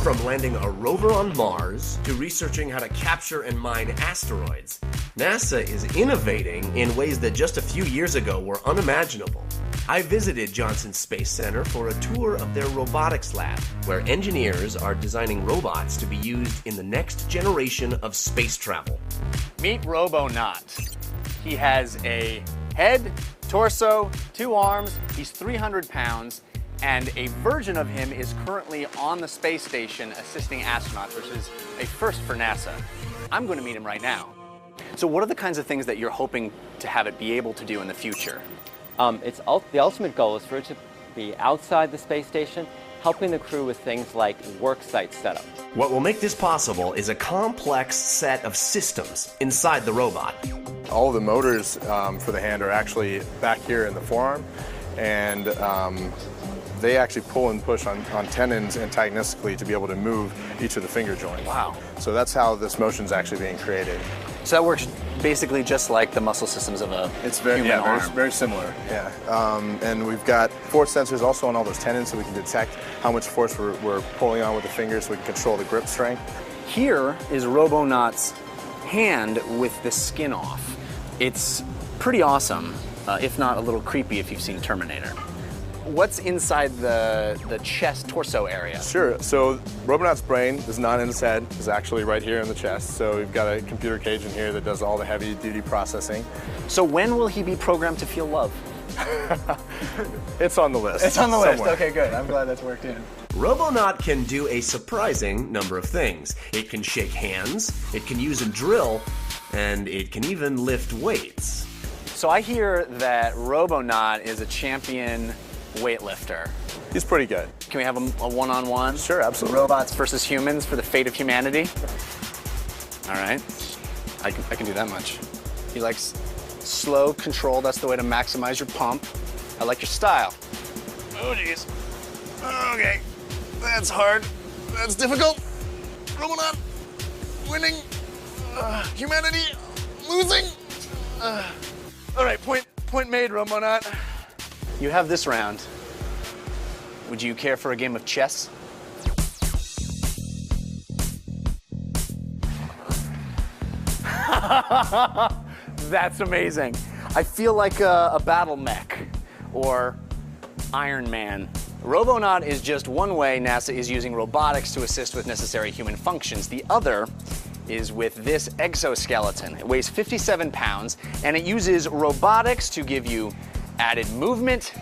From landing a rover on Mars to researching how to capture and mine asteroids, NASA is innovating in ways that just a few years ago were unimaginable. I visited Johnson Space Center for a tour of their robotics lab, where engineers are designing robots to be used in the next generation of space travel. Meet Robonaut. He has a head, torso, 2 arms, he's 300 pounds, and a version of him is currently on the space station assisting astronauts, which is a first for NASA. I'm going to meet him right now. So what are the kinds of things that you're hoping to have it be able to do in the future? The ultimate goal is for it to be outside the space station, helping the crew with things like worksite setup. What will make this possible is a complex set of systems inside the robot. All of the motors for the hand are actually back here in the forearm, and they actually pull and push on tendons antagonistically to be able to move each of the finger joints. Wow. So that's how this motion is actually being created. So that works basically just like the muscle systems of a human arm. Very similar, yeah. And we've got force sensors also on all those tendons so we can detect how much force we're pulling on with the fingers so we can control the grip strength. Here is Robonaut's hand with the skin off. It's pretty awesome, if not a little creepy if you've seen Terminator. What's inside the chest torso area? Sure. So Robonaut's brain is not in his head. It's actually right here in the chest. So we've got a computer cage in here that does all the heavy duty processing. So when will he be programmed to feel love? It's on the list. It's on the list. somewhere. Okay, good. I'm glad that's worked in. Robonaut can do a surprising number of things. It can shake hands, it can use a drill, and it can even lift weights. So I hear that Robonaut is a champion weightlifter. He's pretty good. Can we have a one-on-one? Sure, absolutely. Robots versus humans for the fate of humanity? All right. I can do that much. He likes slow control. That's the way to maximize your pump. I like your style. Oh, jeez. Okay. That's hard. That's difficult. Robonaut winning. Humanity losing. All right, point made, Robonaut. You have this round. Would you care for a game of chess? That's amazing. I feel like a battle mech or Iron Man. Robonaut is just one way NASA is using robotics to assist with necessary human functions. The other is with this exoskeleton. It weighs 57 pounds, and it uses robotics to give you added movement,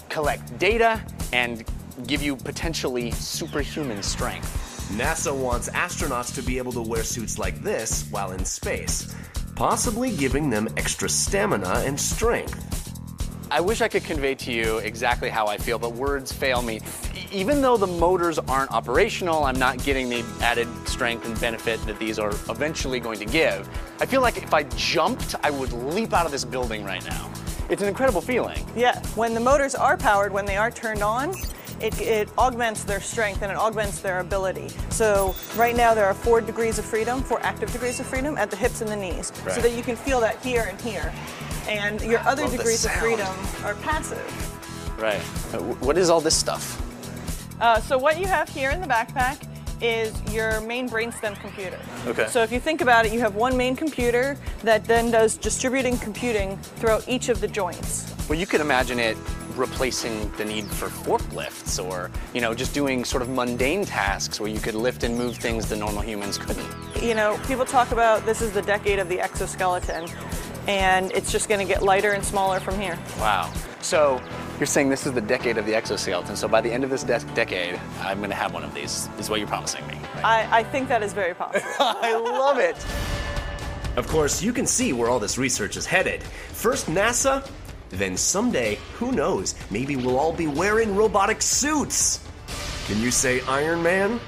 collect data, and give you potentially superhuman strength. NASA wants astronauts to be able to wear suits like this while in space, possibly giving them extra stamina and strength. I wish I could convey to you exactly how I feel, but words fail me. Even though the motors aren't operational, I'm not getting the added strength and benefit that these are eventually going to give. I feel like if I jumped, I would leap out of this building right now. It's an incredible feeling. Yeah, when the motors are powered, when they are turned on, it augments their strength and it augments their ability. So right now there are 4 degrees of freedom, 4 active degrees of freedom at the hips and the knees, so that you can feel that here and here. And your other degrees of freedom are passive. Right. What is all this stuff? So what you have here in the backpack is your main brainstem computer. Okay. So if you think about it, you have one main computer that then does distributing computing throughout each of the joints. Well, you could imagine it replacing the need for forklifts or, you know, just doing sort of mundane tasks where you could lift and move things that normal humans couldn't. You know, people talk about this is the decade of the exoskeleton, and it's just going to get lighter and smaller from here. Wow. So you're saying this is the decade of the exoskeleton, so by the end of this decade, I'm going to have one of these, is what you're promising me. I think that is very possible. I love it. Of course, you can see where all this research is headed. First NASA, then someday, who knows, maybe we'll all be wearing robotic suits. Can you say Iron Man?